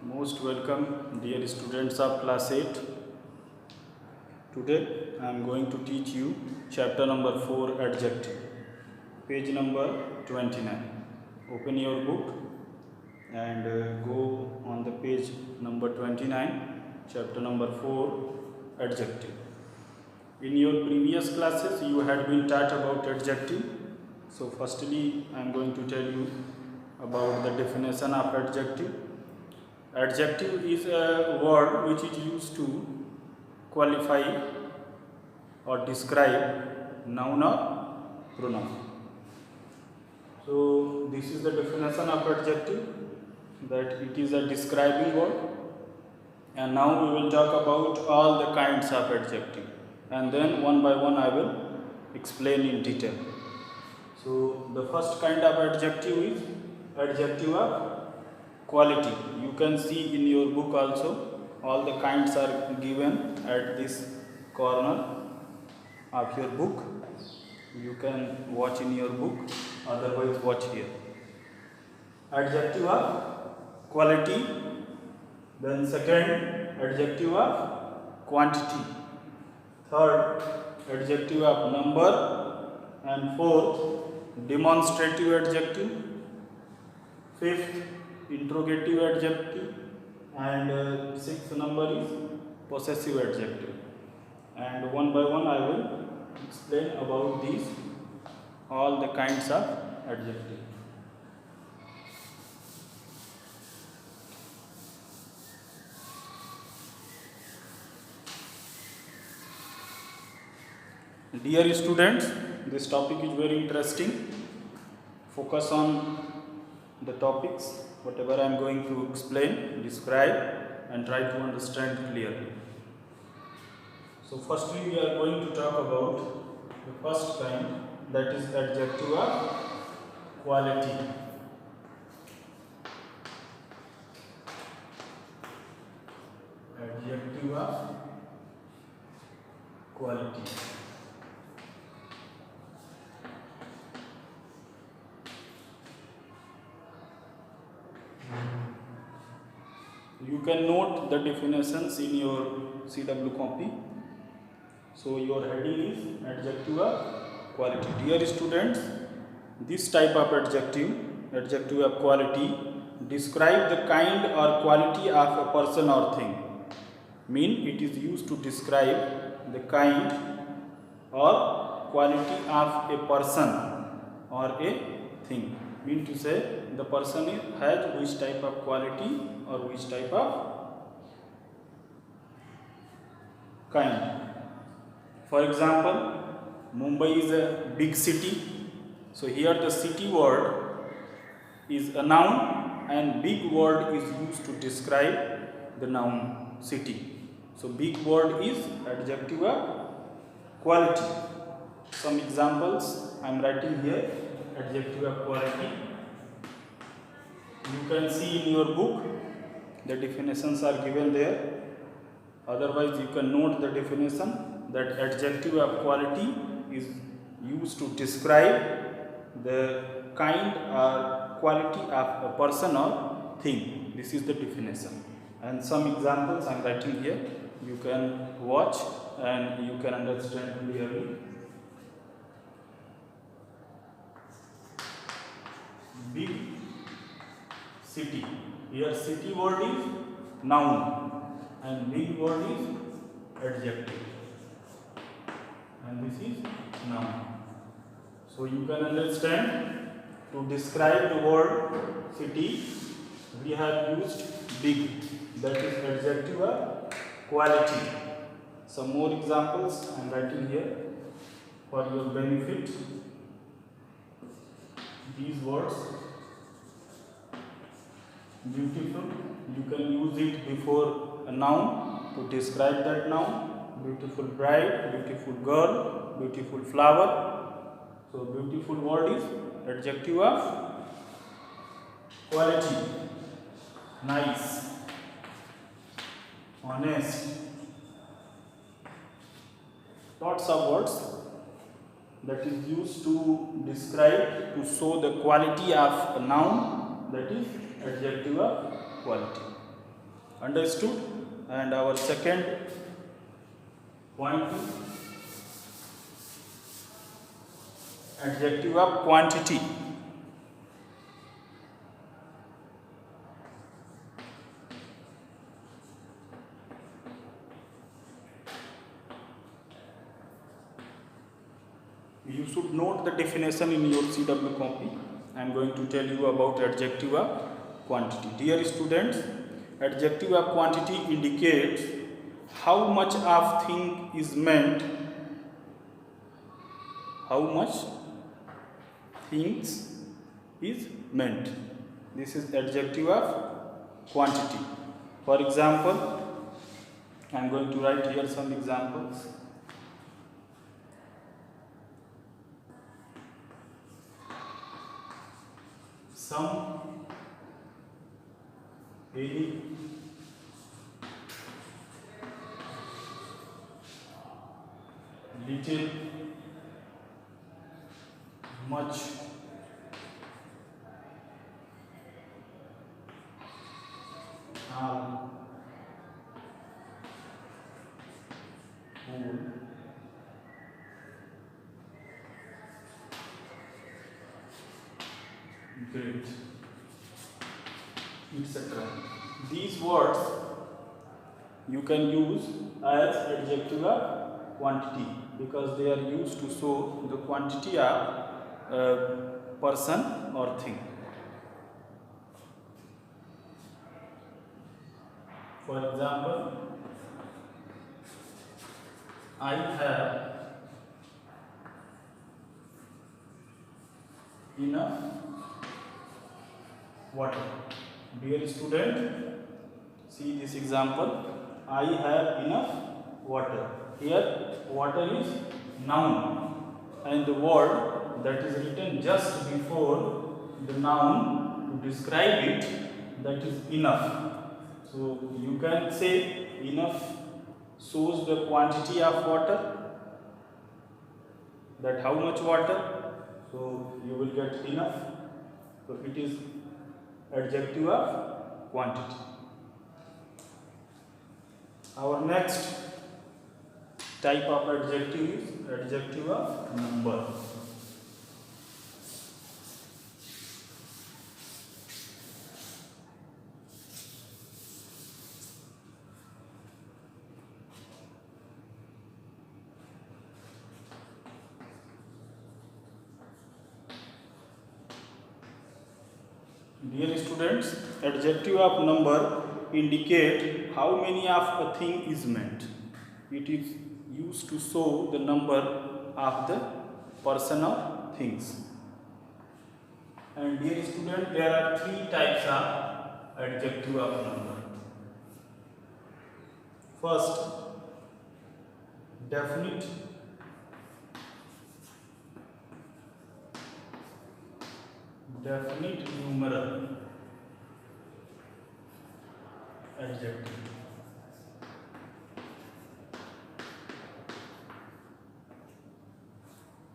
Most welcome, dear students of class 8. Today I am going to teach you chapter number 4, adjective, page number 29. Open your book and go on the page number 29, chapter number 4, adjective. In your previous classes you had been taught about adjective. So firstly I am going to tell you about the definition of adjective. Adjective is a word which is used to qualify or describe noun or pronoun. So this is the definition of adjective, that it is a describing word. And now we will talk about all the kinds of adjective, and then one by one I will explain in detail. So the first kind of adjective is adjective of quality. You can see in your book also, all the kinds are given at this corner of your book. You can watch in your book, otherwise watch here. Adjective of quality, then second adjective of quantity, third adjective of number, and fourth demonstrative adjective, fifth interrogative adjective, and sixth number is possessive adjective. And one by one I will explain about these all the kinds of adjective. Dear students, this topic is very interesting. Focus on the topics, whatever I am going to explain, describe, and try to understand clearly. So firstly we are going to talk about the first kind, that is adjective of quality. Adjective of quality. You can note the definitions in your CW copy. So your heading is adjective of quality. Dear students, this type of adjective, adjective of quality, describe the kind or quality of a person or thing. Mean it is used to describe the kind or quality of a person or a thing. Mean to say the person has which type of quality or which type of kind. For example, Mumbai is a big city. So here the city word is a noun and big word is used to describe the noun city. So big word is adjective of quality. Some examples I am writing here, adjective of quality. You can see in your book, the definitions are given there. Otherwise you can note the definition, that adjective of quality is used to describe the kind or quality of a person or thing. This is the definition. And some examples I am writing here. You can watch and you can understand clearly. Big city. Here city word is noun and big word is adjective. And this is noun. So you can understand, to describe the word city we have used big, that is adjective of quality. Some more examples I am writing here for your benefit. These words, beautiful, you can use it before a noun to describe that noun. Beautiful bride, beautiful girl, beautiful flower. So beautiful word is adjective of quality. Nice, honest. Lots of words that is used to describe, to show the quality of a noun, that is adjective of quality. Understood? And our second point is adjective of quantity. You should note the definition in your CW copy. I am going to tell you about adjective of quantity. Dear students, adjective of quantity indicates how much of thing is meant, how much things is meant. This is adjective of quantity. For example, I am going to write here some examples. Some, any, little, much, all, whole, great, etc. These words you can use as adjective of quantity because they are used to show the quantity of a person or thing. For example, I have enough water. Dear student, see this example. I have enough water. Here, water is noun, and the word that is written just before the noun to describe it, that is enough. So you can say enough shows the quantity of water, that how much water, so you will get enough. So it is adjective of quantity. Our next type of adjective is adjective of number. Dear students, adjective of number indicate how many of a thing is meant. It is used to show the number of the person or things. And dear student, there are three types of adjective of number. First, definite, definite numeral adjective.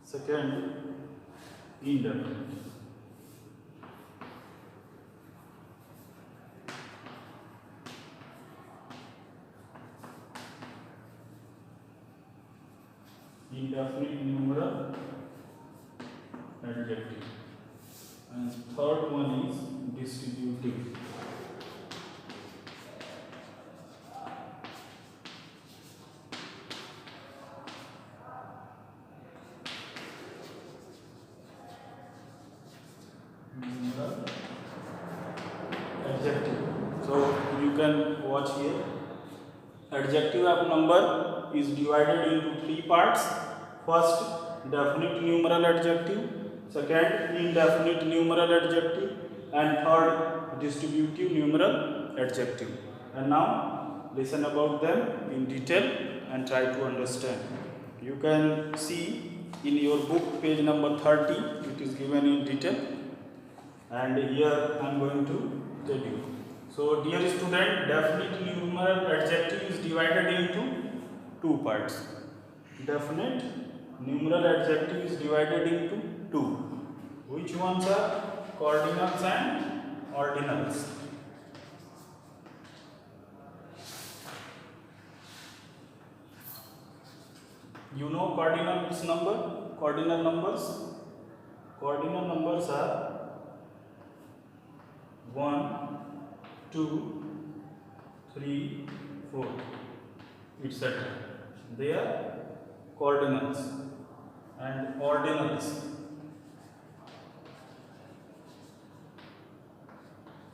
Second, indefinite. Indefinite numeral adjective. And third one is distributive. Numeral adjective. So you can watch here. Adjective of number is divided into three parts. First, definite numeral adjective. Second, indefinite numeral adjective, and third, distributive numeral adjective. And now listen about them in detail and try to understand. You can see in your book page number 30, it is given in detail, and here I am going to tell you. So dear student, definite numeral adjective is divided into two parts. Definite numeral adjective is divided into two. Which ones are? Cardinals and ordinals. You know cardinal means number. Cardinal numbers. Cardinal numbers are 1, 2, 3, 4, etc. They are cardinals and ordinals.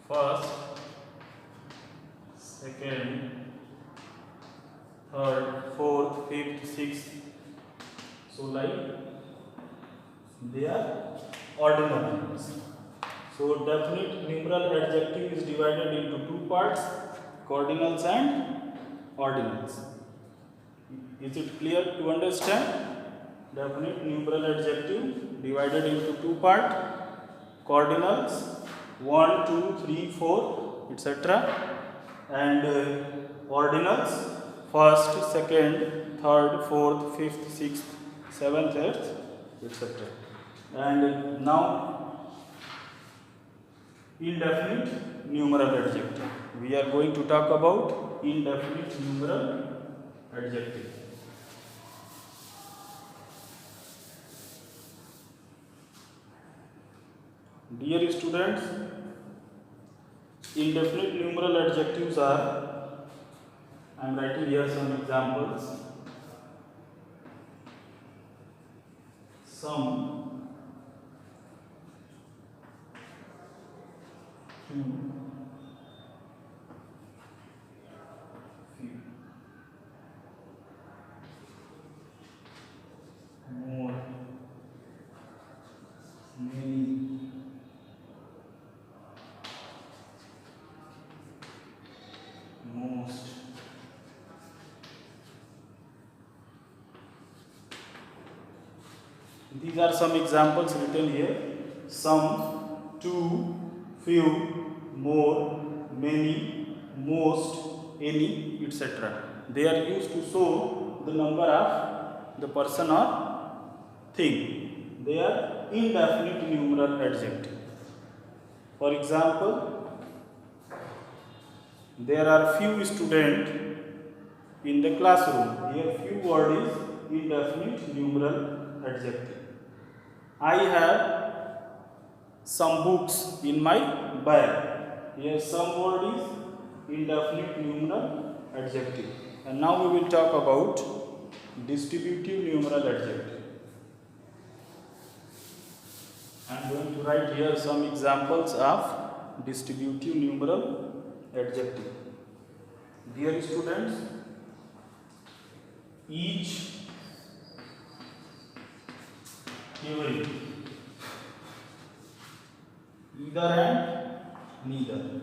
First, second, third, fourth, fifth, sixth. So like they are ordinal numbers. So definite numeral adjective is divided into two parts, cardinals and ordinals. Is it clear to understand? Definite numeral adjective divided into two parts, cardinals 1, 2, 3, 4, etc. and ordinals first, second, third, fourth, fifth, sixth, seventh, eighth, etc. And now indefinite numeral adjective. We are going to talk about indefinite numeral adjective. Dear students, indefinite numeral adjectives are, I am writing here some examples. Some, two, few, more, many, most, these are some examples written here. Some, two, few, more, many, most, any, etc. They are used to show the number of the person or thing. They are indefinite numeral adjective. For example, there are few students in the classroom. Here few word is indefinite numeral adjective. I have some books in my bag. Here some word is indefinite numeral adjective. And now we will talk about distributive numeral adjective. I am going to write here some examples of distributive numeral adjective. Dear students, each, every, either and neither.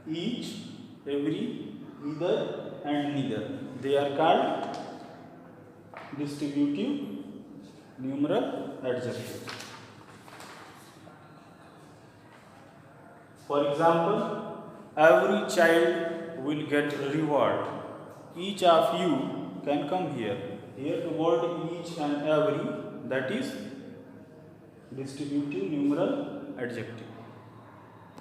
Each, every, either and neither. They are called distributive numeral adjectives. For example, every child will get reward. Each of you can come here. Here the word each and every, that is distributive numeral adjective.